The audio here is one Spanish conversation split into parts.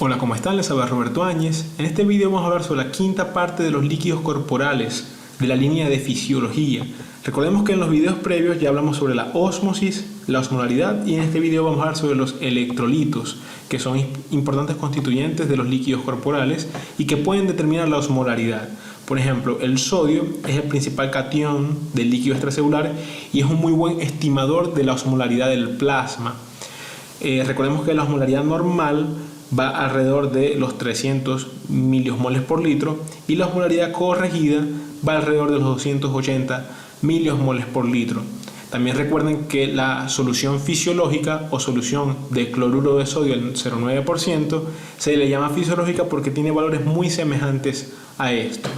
Hola, ¿cómo están? Les habla Roberto Áñez. En este video vamos a hablar sobre la quinta parte de los líquidos corporales de la línea de fisiología. Recordemos que en los videos previos ya hablamos sobre la ósmosis, la osmolaridad, y en este video vamos a hablar sobre los electrolitos, que son importantes constituyentes de los líquidos corporales y que pueden determinar la osmolaridad. Por ejemplo, el sodio es el principal catión del líquido extracelular y es un muy buen estimador de la osmolaridad del plasma. Recordemos que la osmolaridad normal va alrededor de los 300 miliosmoles por litro y la osmolaridad corregida va alrededor de los 280 miliosmoles por litro. También recuerden que la solución fisiológica o solución de cloruro de sodio al 0,9% se le llama fisiológica porque tiene valores muy semejantes a esto.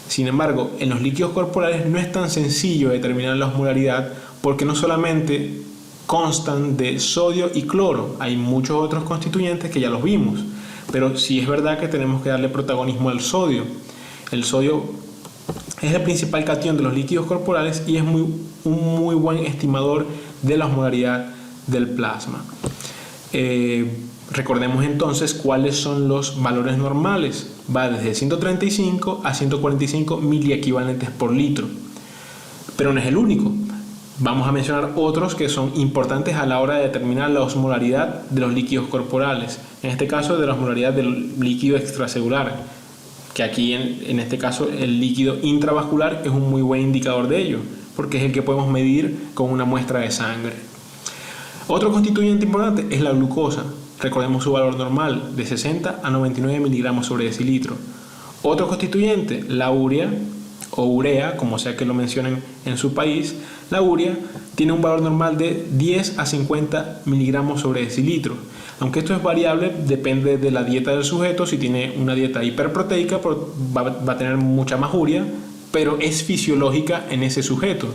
Sin embargo, en los líquidos corporales no es tan sencillo determinar la osmolaridad porque no solamente constan de sodio y cloro, hay muchos otros constituyentes que ya los vimos, pero sí es verdad que tenemos que darle protagonismo al sodio. El sodio es el principal catión de los líquidos corporales y es un muy buen estimador de la osmolaridad del plasma. Recordemos entonces cuáles son los valores normales. Va desde 135 a 145 miliequivalentes por litro, pero no es el único. Vamos a mencionar otros que son importantes a la hora de determinar la osmolaridad de los líquidos corporales. En este caso, de la osmolaridad del líquido extracelular, que aquí en este caso el líquido intravascular es un muy buen indicador de ello, porque es el que podemos medir con una muestra de sangre. Otro constituyente importante es la glucosa. Recordemos su valor normal, de 60 a 99 miligramos sobre decilitro. Otro constituyente, la urea o urea, como sea que lo mencionen en su país. La urea tiene un valor normal de 10 a 50 miligramos sobre decilitro. Aunque esto es variable, depende de la dieta del sujeto. Si tiene una dieta hiperproteica, va a tener mucha más urea, pero es fisiológica en ese sujeto.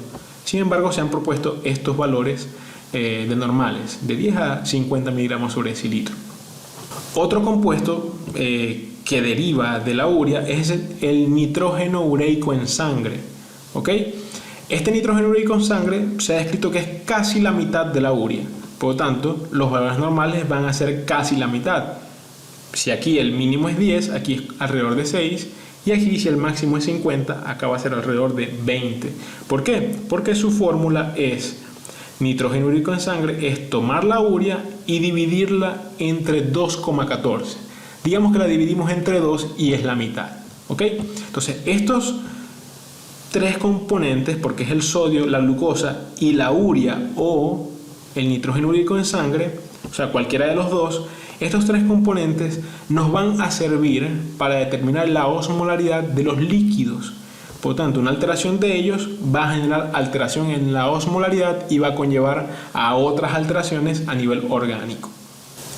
Sin embargo, se han propuesto estos valores de normales, de 10 a 50 miligramos sobre decilitro. Otro compuesto que deriva de la urea es el nitrógeno ureico en sangre. ¿Ok? Este nitrógeno ureico en sangre se ha descrito que es casi la mitad de la urea. Por lo tanto, los valores normales van a ser casi la mitad. Si aquí el mínimo es 10, aquí es alrededor de 6. Y aquí si el máximo es 50, acá va a ser alrededor de 20. ¿Por qué? Porque su fórmula es nitrógeno ureico en sangre, es tomar la urea y dividirla entre 2,14. Digamos que la dividimos entre 2 y es la mitad. ¿Ok? Entonces, estos tres componentes, porque es el sodio, la glucosa y la urea o el nitrógeno ureico en sangre, o sea, cualquiera de los dos, estos tres componentes nos van a servir para determinar la osmolaridad de los líquidos. Por lo tanto, una alteración de ellos va a generar alteración en la osmolaridad y va a conllevar a otras alteraciones a nivel orgánico.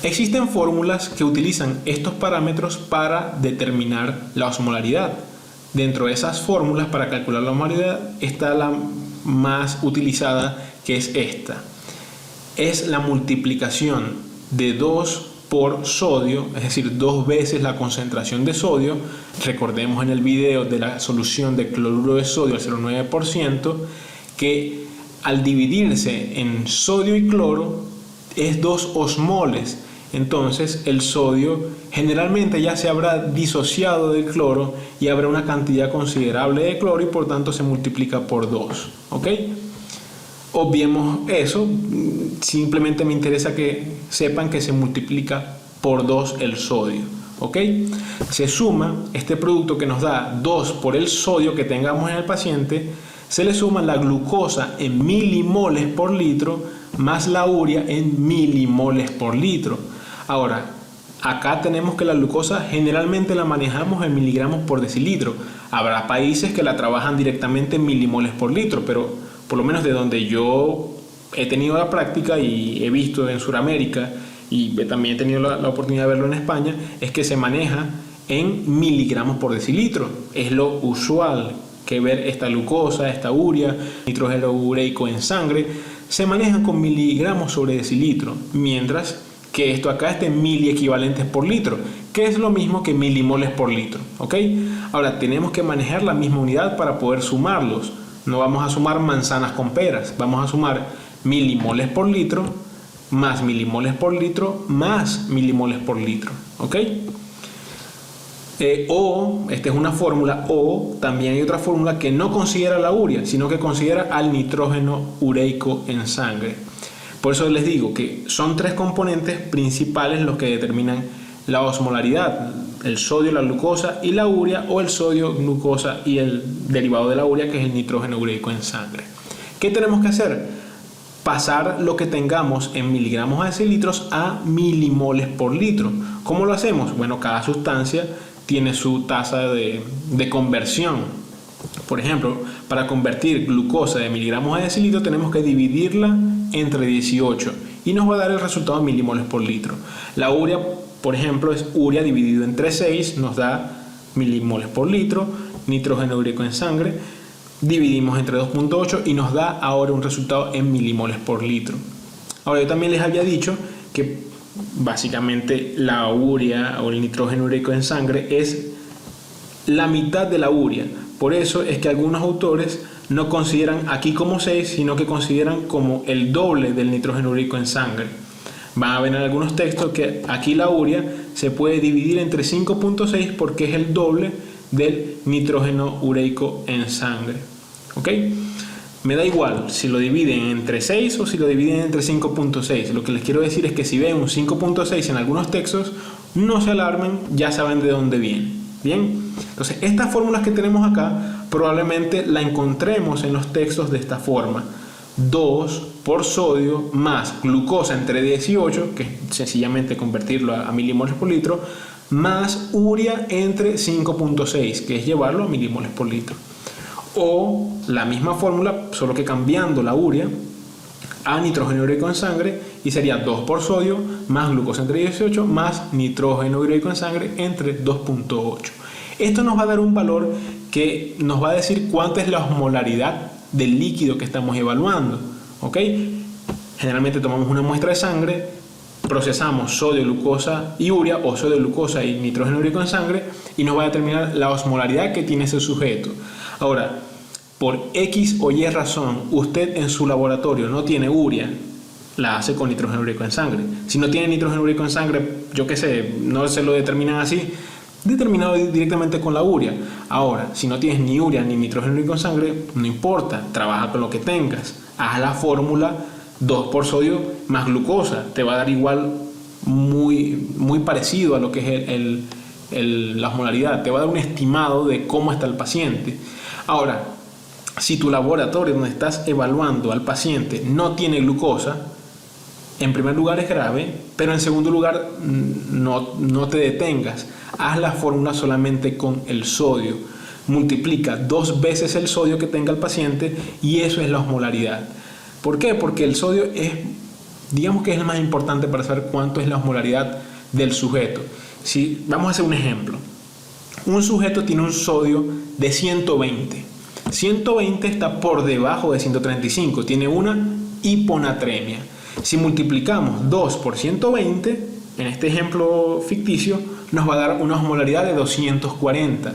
Existen fórmulas que utilizan estos parámetros para determinar la osmolaridad. Dentro de esas fórmulas para calcular la osmolaridad está la más utilizada, que es esta. Es la multiplicación de 2 por sodio, es decir, 2 veces la concentración de sodio. Recordemos en el video de la solución de cloruro de sodio al 0,9% que al dividirse en sodio y cloro es 2 osmoles. Entonces el sodio generalmente ya se habrá disociado del cloro y habrá una cantidad considerable de cloro y por tanto se multiplica por 2. ¿Ok? Obviemos eso, simplemente me interesa que sepan que se multiplica por 2 el sodio. ¿Ok? Se suma este producto que nos da 2 por el sodio que tengamos en el paciente, se le suma la glucosa en milimoles por litro más la urea en milimoles por litro. Ahora, acá tenemos que la glucosa generalmente la manejamos en miligramos por decilitro. Habrá países que la trabajan directamente en milimoles por litro, pero por lo menos de donde yo he tenido la práctica y he visto en Sudamérica y también he tenido la oportunidad de verlo en España, es que se maneja en miligramos por decilitro. Es lo usual que ver esta glucosa, esta urea, nitrógeno ureico en sangre, se manejan con miligramos sobre decilitro, mientras que esto acá está en miliequivalentes por litro, que es lo mismo que milimoles por litro. ¿Ok? Ahora tenemos que manejar la misma unidad para poder sumarlos. No vamos a sumar manzanas con peras, vamos a sumar milimoles por litro más milimoles por litro más milimoles por litro, ¿ok? O, esta es una fórmula, o también hay otra fórmula que no considera la urea, sino que considera al nitrógeno ureico en sangre. Por eso les digo que son tres componentes principales los que determinan la osmolaridad: el sodio, la glucosa y la urea, o el sodio, glucosa y el derivado de la urea, que es el nitrógeno ureico en sangre. ¿Qué tenemos que hacer? Pasar lo que tengamos en miligramos a decilitros a milimoles por litro. ¿Cómo lo hacemos? Bueno, cada sustancia tiene su tasa de conversión. Por ejemplo, para convertir glucosa de miligramos a decilitro tenemos que dividirla entre 18 y nos va a dar el resultado de milimoles por litro. La urea, por ejemplo, es urea dividido entre 6, nos da milimoles por litro. Nitrógeno ureico en sangre, dividimos entre 2.8 y nos da ahora un resultado en milimoles por litro. Ahora, yo también les había dicho que básicamente la urea o el nitrógeno ureico en sangre es la mitad de la urea. Por eso es que algunos autores no consideran aquí como 6, sino que consideran como el doble del nitrógeno ureico en sangre. Van a ver en algunos textos que aquí la urea se puede dividir entre 5.6 porque es el doble del nitrógeno ureico en sangre. ¿Ok? Me da igual si lo dividen entre 6 o si lo dividen entre 5.6. Lo que les quiero decir es que si ven un 5.6 en algunos textos, no se alarmen, ya saben de dónde viene. Bien, entonces estas fórmulas que tenemos acá probablemente la encontremos en los textos de esta forma: 2 por sodio más glucosa entre 18, que es sencillamente convertirlo a milimoles por litro, más urea entre 5.6, que es llevarlo a milimoles por litro. O la misma fórmula, solo que cambiando la urea a nitrógeno ureico en sangre, y sería 2 por sodio más glucosa entre 18 más nitrógeno ureico en sangre entre 2.8. Esto nos va a dar un valor que nos va a decir cuánta es la osmolaridad del líquido que estamos evaluando. ¿Ok? Generalmente tomamos una muestra de sangre, procesamos sodio, glucosa y urea, o sodio, glucosa y nitrógeno ureico en sangre, y nos va a determinar la osmolaridad que tiene ese sujeto. Ahora, por X o Y razón, usted en su laboratorio no tiene urea, la hace con nitrógeno ureico en sangre. Si no tiene nitrógeno ureico en sangre, yo qué sé, no se lo determinan así, determinado directamente con la urea. Ahora, si no tienes ni urea ni nitrógeno ureico en sangre, no importa, trabaja con lo que tengas. Haz la fórmula 2 por sodio más glucosa, te va a dar igual, muy parecido a lo que es la osmolaridad, te va a dar un estimado de cómo está el paciente. Ahora, si tu laboratorio donde estás evaluando al paciente no tiene glucosa, en primer lugar es grave, pero en segundo lugar no te detengas. Haz la fórmula solamente con el sodio. Multiplica 2 veces el sodio que tenga el paciente y eso es la osmolaridad. ¿Por qué? Porque el sodio digamos que es el más importante para saber cuánto es la osmolaridad del sujeto. Si vamos a hacer un ejemplo. Un sujeto tiene un sodio de 120. 120 está por debajo de 135, tiene una hiponatremia. Si multiplicamos 2 por 120, en este ejemplo ficticio, nos va a dar una osmolaridad de 240.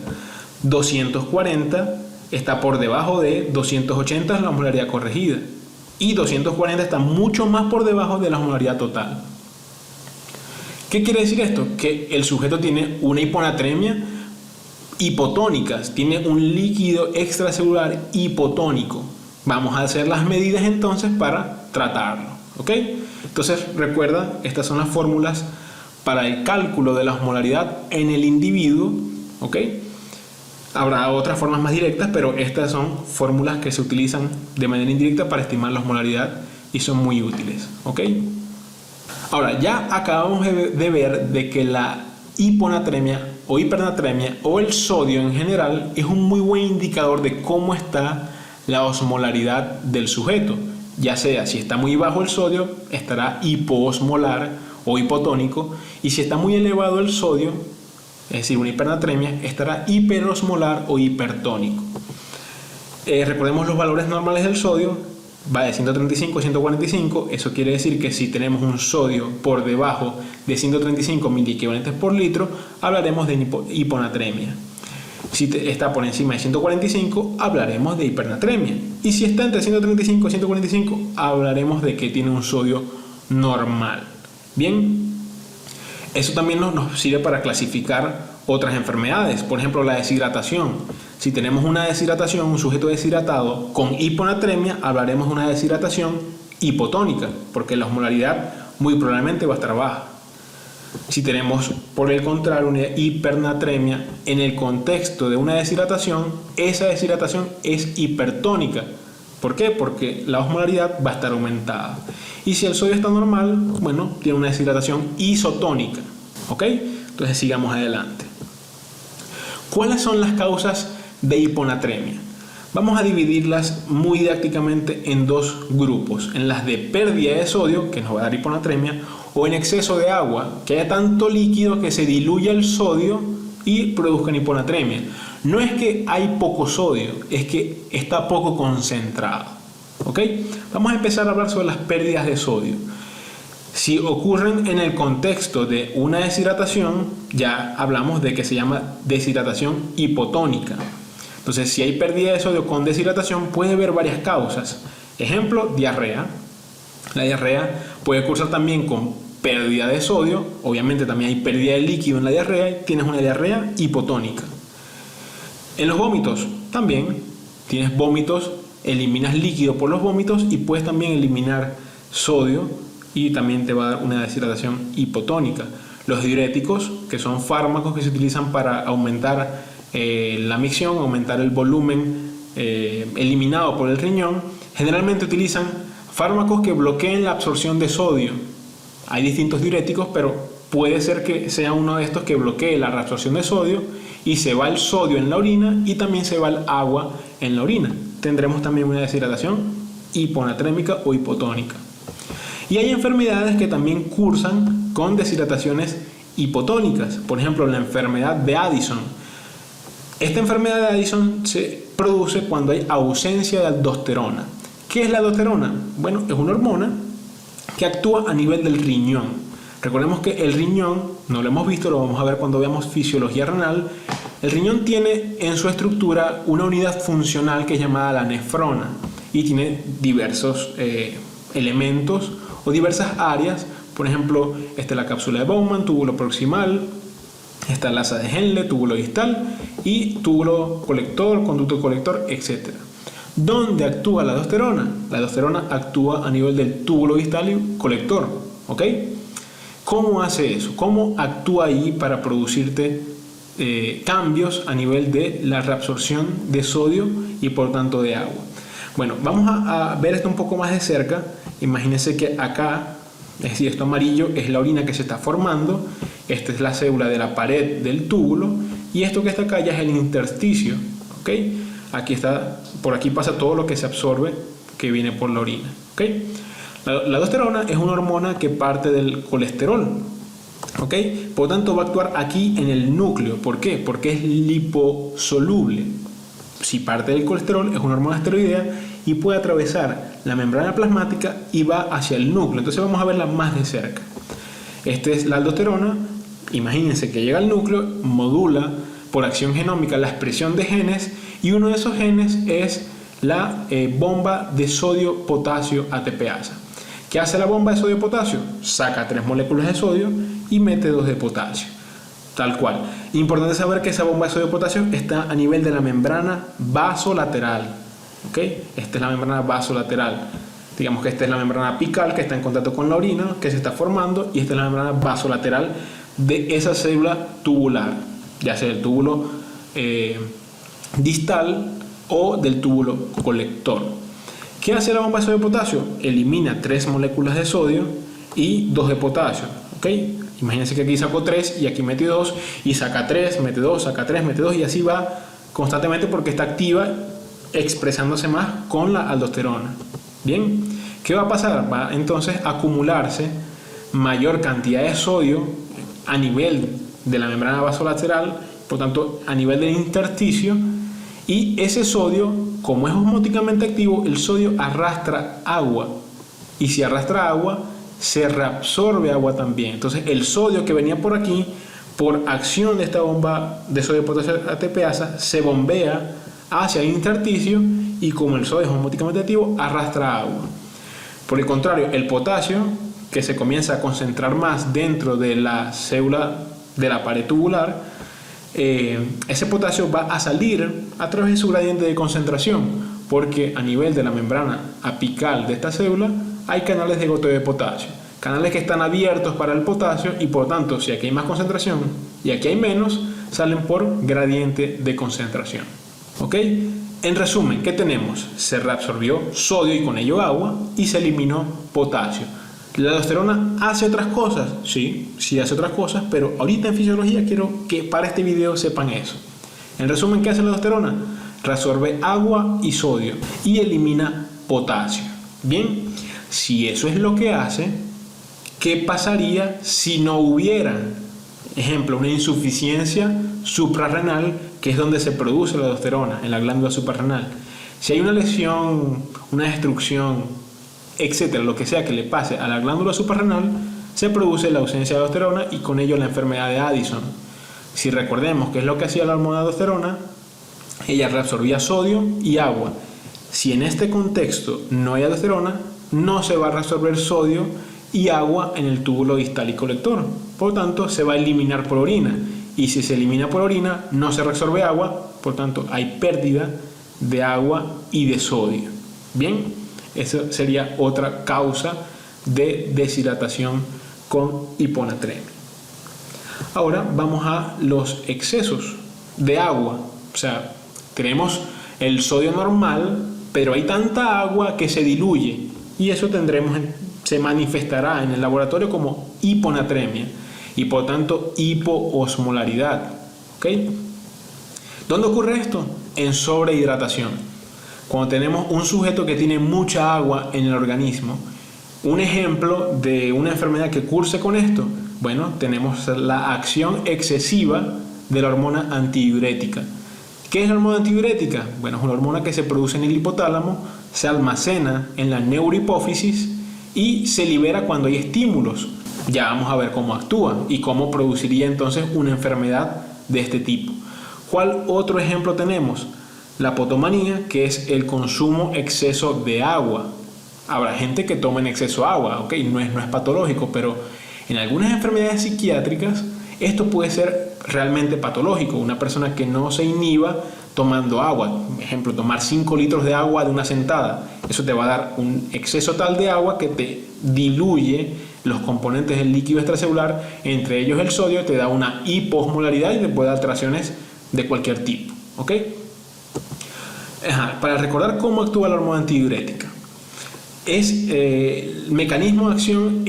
240 está por debajo de 280, es la osmolaridad corregida. Y 240 está mucho más por debajo de la osmolaridad total. ¿Qué quiere decir esto? Que el sujeto tiene una hiponatremia hipotónica, tiene un líquido extracelular hipotónico. Vamos a hacer las medidas entonces para tratarlo. ¿Ok? Entonces recuerda, estas son las fórmulas para el cálculo de la osmolaridad en el individuo. ¿Ok? Habrá otras formas más directas, pero estas son fórmulas que se utilizan de manera indirecta para estimar la osmolaridad y son muy útiles. ¿Ok? Ahora, ya acabamos de ver de que la hiponatremia o hipernatremia o el sodio en general es un muy buen indicador de cómo está la osmolaridad del sujeto. Ya sea si está muy bajo el sodio, estará hipoosmolar o hipotónico, y si está muy elevado el sodio, es decir, una hipernatremia, estará hiperosmolar o hipertónico. Recordemos los valores normales del sodio, va de 135 a 145, eso quiere decir que si tenemos un sodio por debajo de 135 miliequivalentes por litro, hablaremos de hiponatremia. Si está por encima de 145, hablaremos de hipernatremia. Y si está entre 135 y 145, hablaremos de que tiene un sodio normal. Bien, eso también nos sirve para clasificar otras enfermedades, por ejemplo la deshidratación. Si tenemos una deshidratación, un sujeto deshidratado con hiponatremia, hablaremos de una deshidratación hipotónica, porque la osmolaridad muy probablemente va a estar baja. Si tenemos, por el contrario, una hipernatremia, en el contexto de una deshidratación, esa deshidratación es hipertónica. ¿Por qué? Porque la osmolaridad va a estar aumentada. Y si el sodio está normal, bueno, tiene una deshidratación isotónica. ¿Ok? Entonces sigamos adelante. ¿Cuáles son las causas de hiponatremia? Vamos a dividirlas muy didácticamente en dos grupos, en las de pérdida de sodio, que nos va a dar hiponatremia, o en exceso de agua, que haya tanto líquido que se diluya el sodio y produzcan hiponatremia. No es que hay poco sodio, es que está poco concentrado. ¿Ok? Vamos a empezar a hablar sobre las pérdidas de sodio. Si ocurren en el contexto de una deshidratación, ya hablamos de que se llama deshidratación hipotónica. Entonces, si hay pérdida de sodio con deshidratación, puede haber varias causas. Ejemplo, diarrea. La diarrea puede cursar también con pérdida de sodio. Obviamente también hay pérdida de líquido en la diarrea y tienes una diarrea hipotónica. En los vómitos también tienes vómitos, eliminas líquido por los vómitos y puedes también eliminar sodio y también te va a dar una deshidratación hipotónica. Los diuréticos, que son fármacos que se utilizan para aumentar la micción, aumentar el volumen eliminado por el riñón, generalmente utilizan fármacos que bloqueen la absorción de sodio. Hay distintos diuréticos, pero puede ser que sea uno de estos que bloquee la reabsorción de sodio y se va el sodio en la orina y también se va el agua en la orina. Tendremos también una deshidratación hiponatrémica o hipotónica. Y hay enfermedades que también cursan con deshidrataciones hipotónicas. Por ejemplo, la enfermedad de Addison. Esta enfermedad de Addison se produce cuando hay ausencia de aldosterona. ¿Qué es la aldosterona? Bueno, es una hormona que actúa a nivel del riñón. Recordemos que el riñón, no lo hemos visto, lo vamos a ver cuando veamos fisiología renal. El riñón tiene en su estructura una unidad funcional que es llamada la nefrona y tiene diversos elementos o diversas áreas. Por ejemplo, está la cápsula de Bowman, túbulo proximal, está la asa de Henle, túbulo distal y túbulo colector, conducto colector, etc. ¿Dónde actúa la aldosterona? La aldosterona actúa a nivel del túbulo distal y colector. ¿Ok? ¿Cómo hace eso? ¿Cómo actúa ahí para producirte cambios a nivel de la reabsorción de sodio y por tanto de agua? Bueno, vamos a ver esto un poco más de cerca. Imagínense que acá, es decir, esto amarillo es la orina que se está formando. Esta es la célula de la pared del túbulo y esto que está acá ya es el intersticio. ¿Ok? Aquí está, por aquí pasa todo lo que se absorbe que viene por la orina. ¿Ok? La aldosterona es una hormona que parte del colesterol. ¿Ok? Por lo tanto va a actuar aquí en el núcleo. ¿Por qué? Porque es liposoluble. Si parte del colesterol es una hormona esteroidea y puede atravesar la membrana plasmática y va hacia el núcleo. Entonces vamos a verla más de cerca. Esta es la aldosterona. Imagínense que llega al núcleo, modula por acción genómica la expresión de genes y uno de esos genes es la bomba de sodio-potasio ATPasa. ¿Qué hace la bomba de sodio-potasio? Saca 3 moléculas de sodio y mete 2 de potasio. Tal cual. Importante saber que esa bomba de sodio-potasio está a nivel de la membrana vasolateral. ¿Ok? Esta es la membrana vasolateral. Digamos que esta es la membrana apical que está en contacto con la orina, que se está formando, y esta es la membrana vasolateral de esa célula tubular, ya sea del túbulo distal o del túbulo colector. ¿Qué hace la bomba de sodio-potasio? Elimina 3 moléculas de sodio y 2 de potasio. ¿Ok? Imagínense que aquí sacó 3 y aquí mete 2 y saca 3, mete 2, saca 3, mete 2 y así va constantemente porque está activa expresándose más con la aldosterona. Bien, ¿qué va a pasar? Va entonces a acumularse mayor cantidad de sodio a nivel de la membrana vasolateral, por tanto a nivel del intersticio, y ese sodio, como es osmóticamente activo, el sodio arrastra agua y si arrastra agua se reabsorbe agua también. Entonces el sodio que venía por aquí, por acción de esta bomba de sodio-potasio ATPasa, se bombea hacia el intersticio y como el sodio es osmóticamente activo, arrastra agua. Por el contrario, el potasio, que se comienza a concentrar más dentro de la célula de la pared tubular, ese potasio va a salir a través de su gradiente de concentración, porque a nivel de la membrana apical de esta célula hay canales de goteo de potasio, canales que están abiertos para el potasio, y por lo tanto, si aquí hay más concentración y aquí hay menos, salen por gradiente de concentración. ¿Ok? En resumen, ¿qué tenemos? Se reabsorbió sodio y con ello agua, y se eliminó potasio. ¿La aldosterona hace otras cosas? Sí, sí hace otras cosas, pero ahorita en fisiología quiero que para este video sepan eso. En resumen, ¿qué hace la aldosterona? Reabsorbe agua y sodio y elimina potasio. Bien, si eso es lo que hace, ¿qué pasaría si no hubiera, ejemplo, una insuficiencia suprarrenal, que es donde se produce la aldosterona, en la glándula suprarrenal? Si hay una lesión, una destrucción, etcétera, lo que sea que le pase a la glándula suprarrenal, se produce la ausencia de aldosterona y con ello la enfermedad de Addison. Si recordemos qué es lo que hacía la hormona aldosterona, ella reabsorbía sodio y agua. Si en este contexto no hay aldosterona, no se va a reabsorber sodio y agua en el túbulo distal y colector. Por lo tanto, se va a eliminar por orina. Y si se elimina por orina, no se reabsorbe agua, por tanto, hay pérdida de agua y de sodio. Bien, esa sería otra causa de deshidratación con hiponatremia. Ahora vamos a los excesos de agua. O sea, tenemos el sodio normal, pero hay tanta agua que se diluye, y eso se manifestará en el laboratorio como hiponatremia y por tanto hipoosmolaridad. ¿Ok? ¿Dónde ocurre esto? En sobrehidratación. Cuando tenemos un sujeto que tiene mucha agua en el organismo. Un ejemplo de una enfermedad que curse con esto, bueno, tenemos la acción excesiva de la hormona antidiurética. ¿Qué es la hormona antidiurética? Bueno, es una hormona que se produce en el hipotálamo, se almacena en la neurohipófisis y se libera cuando hay estímulos. Ya vamos a ver cómo actúa y cómo produciría entonces una enfermedad de este tipo. ¿Cuál otro ejemplo tenemos? La potomanía, que es el consumo exceso de agua. Habrá gente que toma en exceso agua, ¿ok? No es patológico, pero en algunas enfermedades psiquiátricas esto puede ser realmente patológico. Una persona que no se inhiba tomando agua, por ejemplo, tomar 5 litros de agua de una sentada, eso te va a dar un exceso tal de agua que te diluye los componentes del líquido extracelular, entre ellos el sodio, te da una hiposmolaridad y te puede dar alteraciones de cualquier tipo. ¿Ok? Para recordar cómo actúa la hormona antidiurética, el mecanismo de acción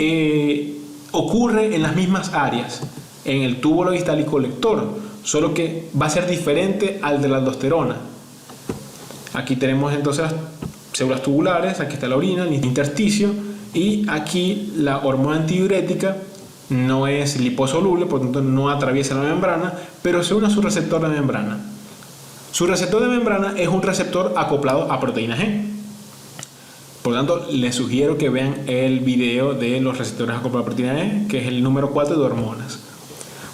ocurre en las mismas áreas, en el túbulo distal y colector, solo que va a ser diferente al de la aldosterona. Aquí tenemos entonces las células tubulares, aquí está la orina, el intersticio, y aquí la hormona antidiurética no es liposoluble, por lo tanto no atraviesa la membrana, pero se une a su receptor de membrana. Su receptor de membrana es un receptor acoplado a proteína G. Por lo tanto, les sugiero que vean el video de los receptores acoplados a proteína G, que es el número 4 de hormonas.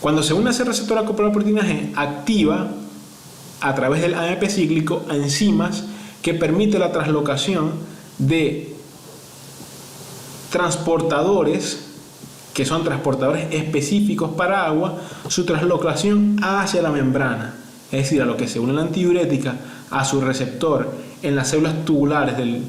Cuando se une a ese receptor acoplado a proteína G, activa a través del AMP cíclico enzimas que permiten la translocación de transportadores, que son transportadores específicos para agua, su translocación hacia la membrana, es decir, a lo que se une la antidiurética a su receptor en las células tubulares del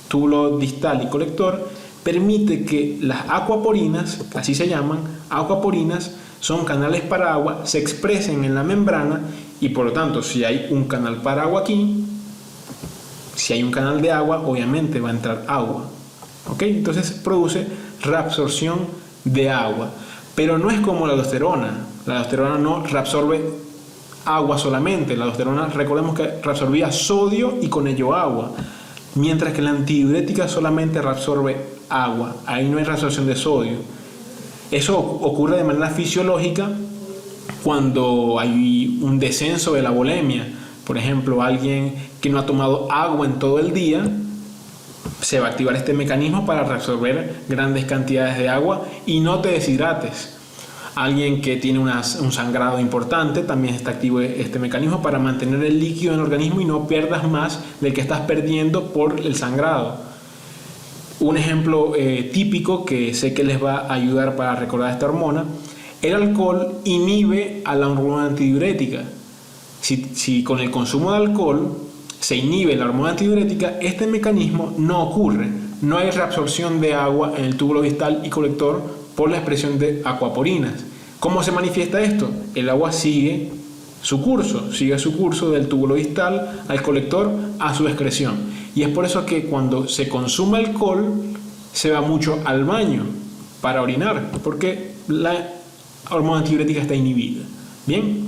túbulo distal y colector, permite que las aquaporinas, así se llaman, aquaporinas, son canales para agua, se expresen en la membrana, y por lo tanto, si hay un canal para agua aquí, si hay un canal de agua, obviamente va a entrar agua. ¿Ok? Entonces produce reabsorción de agua, pero no es como la aldosterona. La aldosterona no reabsorbe agua solamente. La aldosterona, recordemos que reabsorbía sodio y con ello agua, mientras que la antidiurética solamente reabsorbe agua. Ahí no hay reabsorción de sodio. Eso ocurre de manera fisiológica cuando hay un descenso de la volemia. Por ejemplo, alguien que no ha tomado agua en todo el día, se va a activar este mecanismo para reabsorber grandes cantidades de agua y no te deshidrates. Alguien que tiene un sangrado importante, también está activo este mecanismo para mantener el líquido en el organismo y no pierdas más del que estás perdiendo por el sangrado. Un ejemplo típico que sé que les va a ayudar para recordar esta hormona: el alcohol inhibe a la hormona antidiurética. Si con el consumo de alcohol se inhibe la hormona antidiurética, este mecanismo no ocurre. No hay reabsorción de agua en el túbulo distal y colector por la expresión de acuaporinas. ¿Cómo se manifiesta esto? El agua sigue su curso del túbulo distal al colector a su excreción. Y es por eso que cuando se consume alcohol se va mucho al baño para orinar, porque la hormona antidiurética está inhibida. Bien.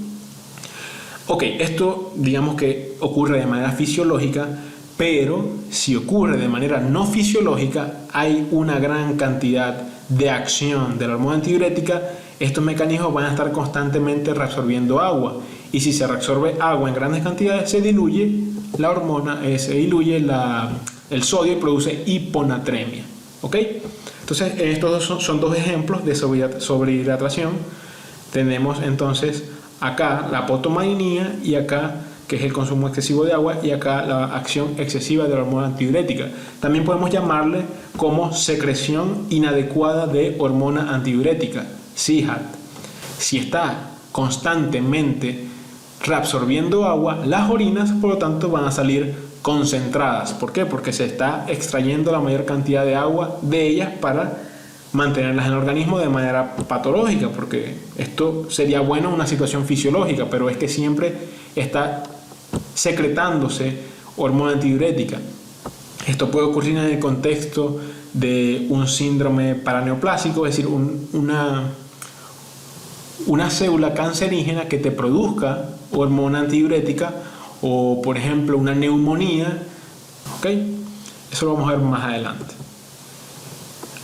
Ok, esto digamos que ocurre de manera fisiológica, pero si ocurre de manera no fisiológica, hay una gran cantidad de acción de la hormona antidiurética. Estos mecanismos van a estar constantemente reabsorbiendo agua, y si se reabsorbe agua en grandes cantidades, se diluye la hormona, se diluye el sodio y produce hiponatremia. ¿Ok? Entonces, estos son dos ejemplos de sobrehidratación. Tenemos entonces acá la apotomainía, y acá, que es el consumo excesivo de agua, y acá la acción excesiva de la hormona antidiurética. También podemos llamarle como secreción inadecuada de hormona antidiurética, SIHAT. Si está constantemente reabsorbiendo agua, las orinas, por lo tanto, van a salir concentradas. ¿Por qué? Porque se está extrayendo la mayor cantidad de agua de ellas para mantenerlas en el organismo de manera patológica, porque esto sería bueno en una situación fisiológica, pero es que siempre está secretándose hormona antidiurética. Esto puede ocurrir en el contexto de un síndrome paraneoplásico, es decir, una célula cancerígena que te produzca hormona antidiurética, o por ejemplo una neumonía. ¿Ok? Eso lo vamos a ver más adelante.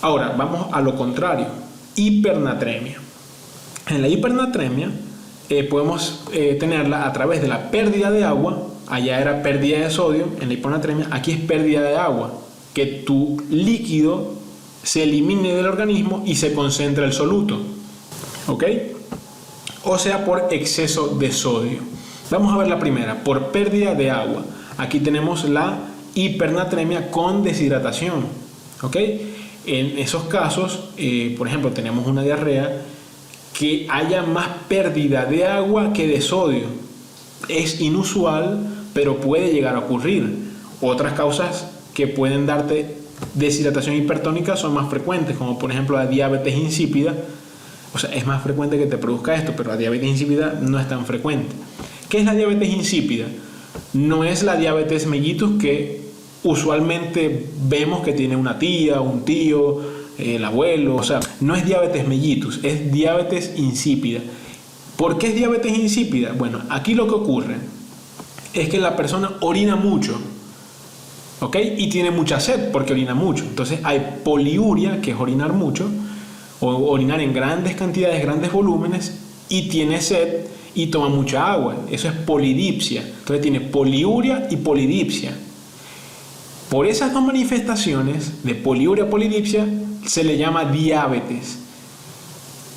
Ahora vamos a lo contrario: hipernatremia. En la hipernatremia podemos tenerla a través de la pérdida de agua. Allá era pérdida de sodio, en la hiponatremia aquí es pérdida de agua, que tu líquido se elimine del organismo y se concentra el soluto. ¿Ok? O sea, por exceso de sodio. Vamos a ver la primera, por pérdida de agua. Aquí tenemos la hipernatremia con deshidratación. ¿Ok? En esos casos, por ejemplo, tenemos una diarrea, que haya más pérdida de agua que de sodio. Es inusual, pero puede llegar a ocurrir. Otras causas que pueden darte deshidratación hipertónica son más frecuentes, como por ejemplo la diabetes insípida. O sea, es más frecuente que te produzca esto, pero la diabetes insípida no es tan frecuente. ¿Qué es la diabetes insípida? No es la diabetes mellitus que usualmente vemos que tiene una tía, un tío, el abuelo. O sea, no es diabetes mellitus, es diabetes insípida. ¿Por qué es diabetes insípida? Bueno, aquí lo que ocurre es que la persona orina mucho, ¿ok? Y tiene mucha sed porque orina mucho. Entonces hay poliuria, que es orinar mucho, o orinar en grandes cantidades, grandes volúmenes, y tiene sed y toma mucha agua. Eso es polidipsia. Entonces tiene poliuria y polidipsia. Por esas dos manifestaciones de poliuria, polidipsia, se le llama diabetes.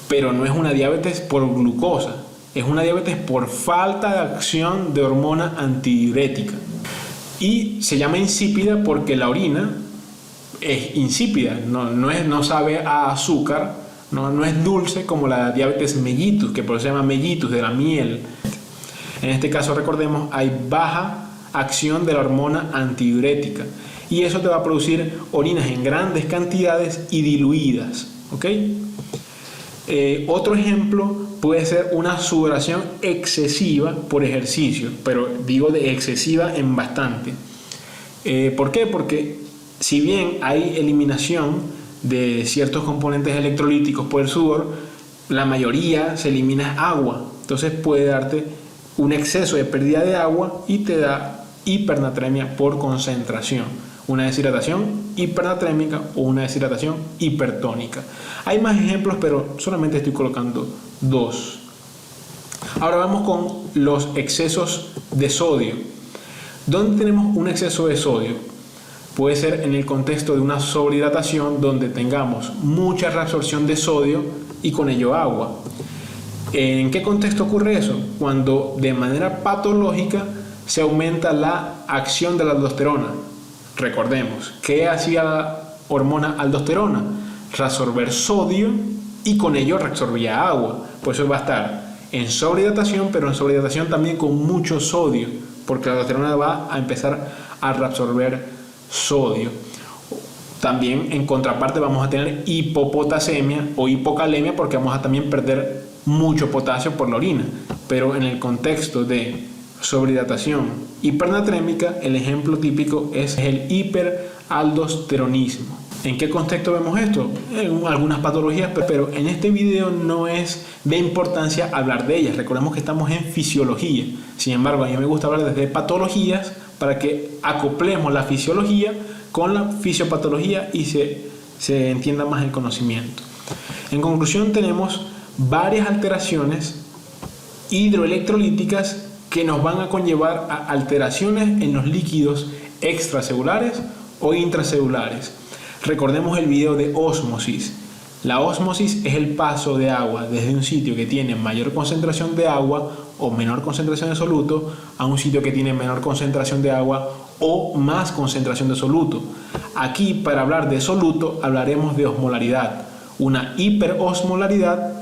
Pero no es una diabetes por glucosa, es una diabetes por falta de acción de hormona antidiurética. Y se llama insípida porque la orina es insípida, no sabe a azúcar, no es dulce como la diabetes mellitus, que por eso se llama mellitus, de la miel. En este caso, recordemos, hay baja acción de la hormona antidiurética, y eso te va a producir orinas en grandes cantidades y diluidas. ¿Ok? Otro ejemplo puede ser una sudoración excesiva por ejercicio, pero digo de excesiva en bastante. ¿Por qué? Porque si bien hay eliminación de ciertos componentes electrolíticos por el sudor, la mayoría se elimina agua. Entonces puede darte un exceso de pérdida de agua y te da hipernatremia por concentración, una deshidratación hipernatrémica o una deshidratación hipertónica. Hay más ejemplos, pero solamente estoy colocando dos. Ahora vamos con los excesos de sodio. ¿Dónde tenemos un exceso de sodio? Puede ser en el contexto de una sobrehidratación, donde tengamos mucha reabsorción de sodio y con ello agua. ¿En qué contexto ocurre eso? Cuando de manera patológica se aumenta la acción de la aldosterona. Recordemos, ¿qué hacía hormona aldosterona? Reabsorber sodio y con ello reabsorbía agua. Por eso va a estar en sobrehidratación, pero en sobrehidratación también con mucho sodio, porque la aldosterona va a empezar a reabsorber sodio. También en contraparte vamos a tener hipopotasemia o hipocalemia, porque vamos a también perder mucho potasio por la orina. Pero en el contexto de sobrehidratación hipernatrémica, el ejemplo típico es el hiperaldosteronismo. ¿En qué contexto vemos esto? En algunas patologías, pero en este video no es de importancia hablar de ellas. Recordemos que estamos en fisiología. Sin embargo, a mí me gusta hablar desde patologías para que acoplemos la fisiología con la fisiopatología y se entienda más el conocimiento. En conclusión, tenemos varias alteraciones hidroelectrolíticas que nos van a conllevar a alteraciones en los líquidos extracelulares o intracelulares. Recordemos el video de ósmosis. La ósmosis es el paso de agua desde un sitio que tiene mayor concentración de agua o menor concentración de soluto a un sitio que tiene menor concentración de agua o más concentración de soluto. Aquí, para hablar de soluto, hablaremos de osmolaridad. Una hiperosmolaridad,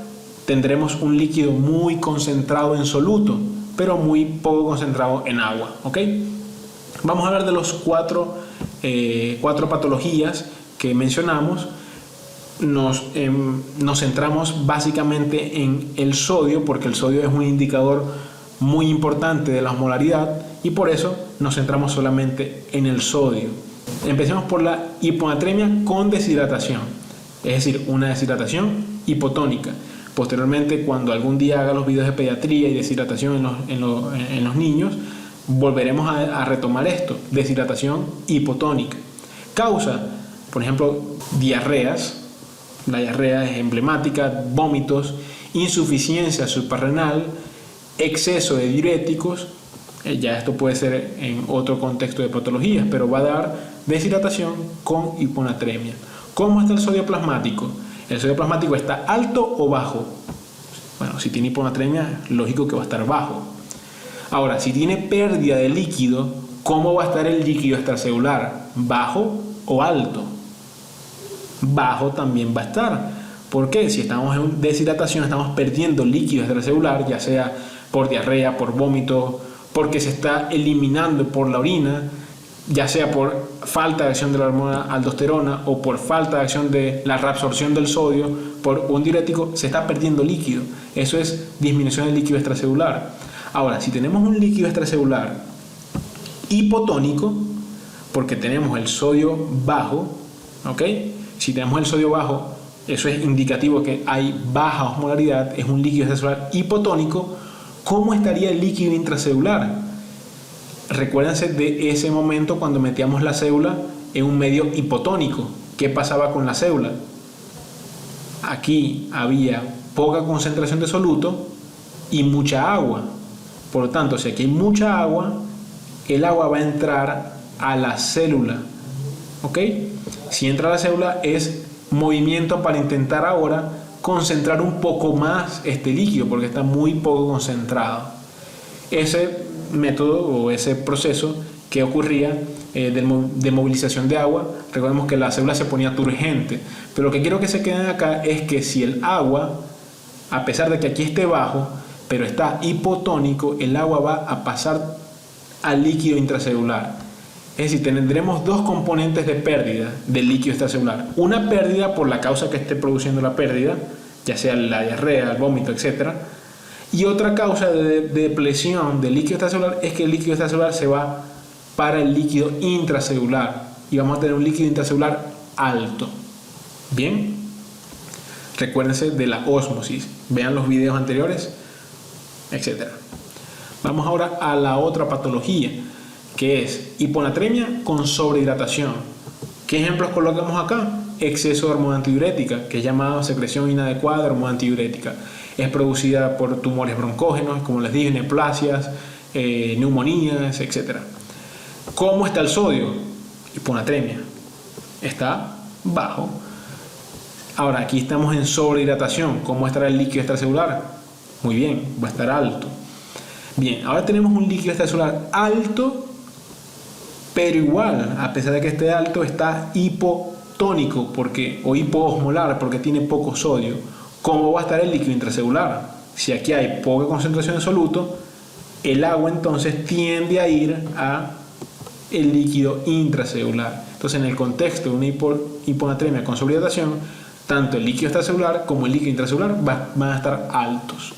tendremos un líquido muy concentrado en soluto, pero muy poco concentrado en agua. ¿Ok? Vamos a hablar de los cuatro patologías que mencionamos. Nos centramos básicamente en el sodio, porque el sodio es un indicador muy importante de la osmolaridad y por eso nos centramos solamente en el sodio. Empecemos por la hiponatremia con deshidratación, es decir, una deshidratación hipotónica. Posteriormente, cuando algún día haga los videos de pediatría y deshidratación en los niños, volveremos a retomar esto, deshidratación hipotónica. Causa, por ejemplo, diarreas. La diarrea es emblemática, vómitos, insuficiencia suprarrenal, exceso de diuréticos. Ya esto puede ser en otro contexto de patologías, pero va a dar deshidratación con hiponatremia. ¿Cómo está el sodio plasmático? ¿El sodio plasmático está alto o bajo? Bueno, si tiene hiponatremia, lógico que va a estar bajo. Ahora, si tiene pérdida de líquido, ¿cómo va a estar el líquido extracelular? ¿Bajo o alto? Bajo también va a estar. ¿Por qué? Si estamos en deshidratación, estamos perdiendo líquido extracelular, ya sea por diarrea, por vómito, porque se está eliminando por la orina, ya sea por falta de acción de la hormona aldosterona o por falta de acción de la reabsorción del sodio por un diurético, se está perdiendo líquido. Eso es disminución del líquido extracelular. Ahora, si tenemos un líquido extracelular hipotónico, porque tenemos el sodio bajo, ¿ok? Si tenemos el sodio bajo, eso es indicativo que hay baja osmolaridad, es un líquido extracelular hipotónico. ¿Cómo estaría el líquido intracelular? Recuérdense de ese momento cuando metíamos la célula en un medio hipotónico. ¿Qué pasaba con la célula? Aquí había poca concentración de soluto y mucha agua. Por lo tanto, si aquí hay mucha agua, el agua va a entrar a la célula. ¿Ok? Si entra a la célula es movimiento para intentar ahora concentrar un poco más este líquido porque está muy poco concentrado. Ese método o ese proceso que ocurría de movilización de agua, recordemos que la célula se ponía turgente, pero lo que quiero que se queden acá es que si el agua, a pesar de que aquí esté bajo, pero está hipotónico, el agua va a pasar al líquido intracelular. Es decir, tendremos dos componentes de pérdida del líquido extracelular. Una pérdida por la causa que esté produciendo la pérdida, ya sea la diarrea, el vómito, etc. Y otra causa de depleción del líquido extracelular es que el líquido extracelular se va para el líquido intracelular y vamos a tener un líquido intracelular alto. Bien, recuérdense de la ósmosis, vean los videos anteriores, etc. Vamos ahora a la otra patología, que es hiponatremia con sobrehidratación. ¿Qué ejemplos colocamos acá? Exceso de hormona antidiurética, que es llamada secreción inadecuada de hormona antidiurética. Es producida por tumores broncógenos, como les dije, neoplasias, neumonías, etc. ¿Cómo está el sodio? Hiponatremia. Está bajo. Ahora, aquí estamos en sobrehidratación. ¿Cómo estará el líquido extracelular? Muy bien, va a estar alto. Bien, ahora tenemos un líquido extracelular alto, pero igual, a pesar de que esté alto, está hipotónico. tónico o hipoosmolar porque tiene poco sodio, ¿cómo va a estar el líquido intracelular? Si aquí hay poca concentración de soluto, el agua entonces tiende a ir a el líquido intracelular. Entonces, en el contexto de una hiponatremia con sobrehidratación, tanto el líquido extracelular como el líquido intracelular van a estar altos.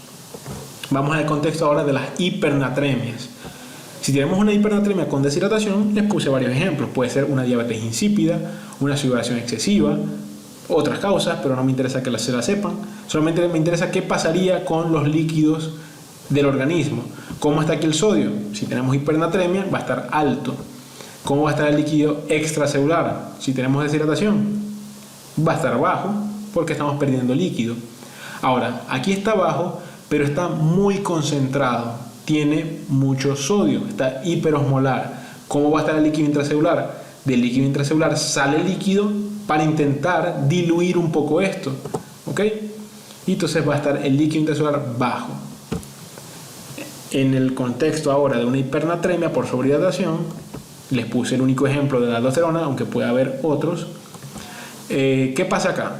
Vamos al contexto ahora de las hipernatremias. Si tenemos una hipernatremia con deshidratación, les puse varios ejemplos. Puede ser una diabetes insípida, una sudoración excesiva, otras causas, pero no me interesa que se las sepan. Solamente me interesa qué pasaría con los líquidos del organismo. ¿Cómo está aquí el sodio? Si tenemos hipernatremia, va a estar alto. ¿Cómo va a estar el líquido extracelular? Si tenemos deshidratación, va a estar bajo porque estamos perdiendo líquido. Ahora, aquí está bajo, pero está muy concentrado. Tiene mucho sodio, está hiperosmolar. ¿Cómo va a estar el líquido intracelular? Del líquido intracelular sale el líquido para intentar diluir un poco esto. ¿Ok? Y entonces va a estar el líquido intracelular bajo. En el contexto ahora de una hipernatremia por sobrehidratación, les puse el único ejemplo de la aldosterona, aunque puede haber otros. ¿Qué pasa acá?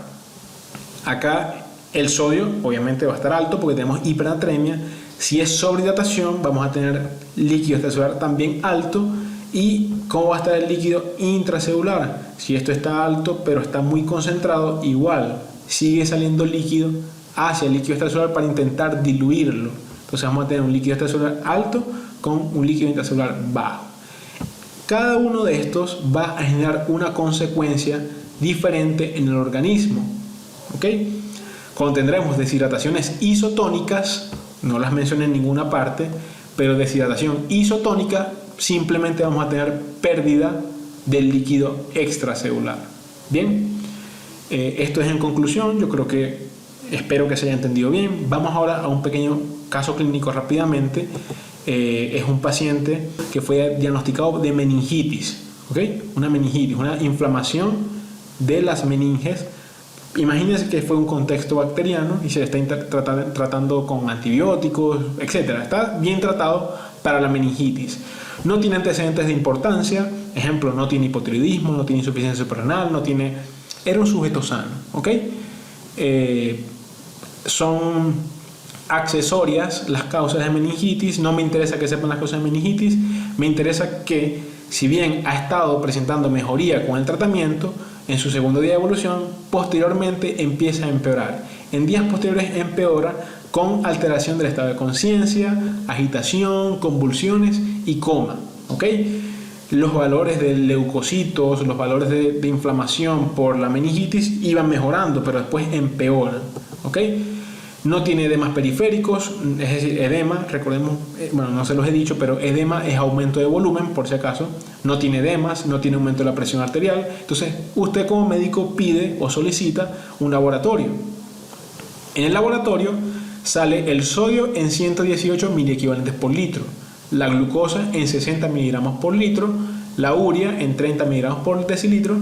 Acá el sodio obviamente va a estar alto porque tenemos hipernatremia. Si es sobrehidratación, vamos a tener líquido extracelular también alto. ¿Y cómo va a estar el líquido intracelular? Si esto está alto pero está muy concentrado, igual sigue saliendo líquido hacia el líquido extracelular para intentar diluirlo. Entonces vamos a tener un líquido extracelular alto con un líquido intracelular bajo. Cada uno de estos va a generar una consecuencia diferente en el organismo. ¿Ok? Cuando tendremos deshidrataciones isotónicas, no las mencioné en ninguna parte, pero deshidratación isotónica, simplemente vamos a tener pérdida del líquido extracelular. Bien, esto es en conclusión. Yo creo que espero que se haya entendido bien. Vamos ahora a un pequeño caso clínico rápidamente. Es un paciente que fue diagnosticado de meningitis, ¿ok? Una meningitis, una inflamación de las meninges. Imagínense que fue un contexto bacteriano y se le está tratando con antibióticos, etc. Está bien tratado para la meningitis. No tiene antecedentes de importancia, ejemplo, no tiene hipotiroidismo, no tiene insuficiencia suprarrenal, era un sujeto sano, ¿ok? Son accesorias las causas de meningitis. No me interesa que sepan las causas de meningitis, me interesa que, si bien ha estado presentando mejoría con el tratamiento, en su segundo día de evolución, posteriormente empieza a empeorar. En días posteriores empeora con alteración del estado de conciencia, agitación, convulsiones y coma. ¿Ok? Los valores de leucocitos, los valores de inflamación por la meningitis iban mejorando, pero después empeoran. ¿Ok? No tiene edemas periféricos, es decir, edema, recordemos, bueno, no se los he dicho, pero edema es aumento de volumen, por si acaso. No tiene edemas, no tiene aumento de la presión arterial. Entonces, usted como médico pide o solicita un laboratorio. En el laboratorio sale el sodio en 118 miliequivalentes por litro, la glucosa en 60 miligramos por litro, la urea en 30 miligramos por decilitro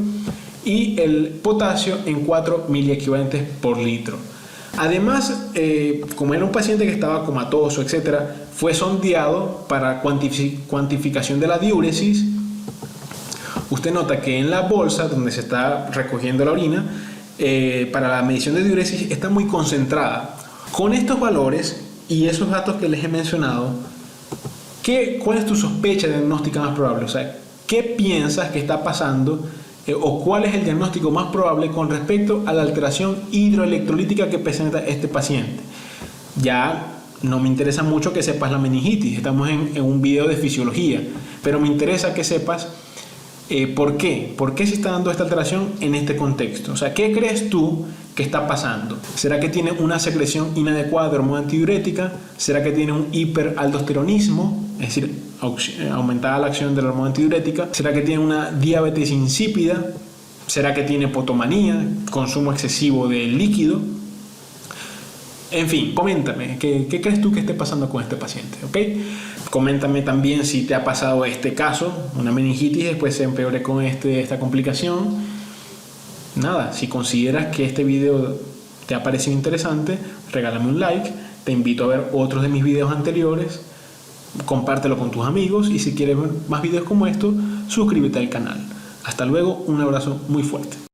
y el potasio en 4 miliequivalentes por litro. Además, como era un paciente que estaba comatoso, etc., fue sondeado para cuantificación de la diuresis. Usted nota que en la bolsa donde se está recogiendo la orina, para la medición de diuresis está muy concentrada. Con estos valores y esos datos que les he mencionado, ¿cuál es tu sospecha diagnóstica más probable? O sea, ¿qué piensas que está pasando? ¿O cuál es el diagnóstico más probable con respecto a la alteración hidroelectrolítica que presenta este paciente? Ya no me interesa mucho que sepas la meningitis, estamos en un video de fisiología, pero me interesa que sepas ¿por qué? ¿Por qué se está dando esta alteración en este contexto? O sea, ¿qué crees tú que está pasando? ¿Será que tiene una secreción inadecuada de hormona antidiurética? ¿Será que tiene un hiperaldosteronismo? Es decir, aumentada la acción de la hormona antidiurética. ¿Será que tiene una diabetes insípida? ¿Será que tiene potomanía, consumo excesivo de líquido? En fin, coméntame, ¿qué crees tú que esté pasando con este paciente? ¿Ok? Coméntame también si te ha pasado este caso, una meningitis, después se empeore con esta complicación. Nada, si consideras que este video te ha parecido interesante, regálame un like. Te invito a ver otros de mis videos anteriores. Compártelo con tus amigos y si quieres ver más videos como estos, suscríbete al canal. Hasta luego, un abrazo muy fuerte.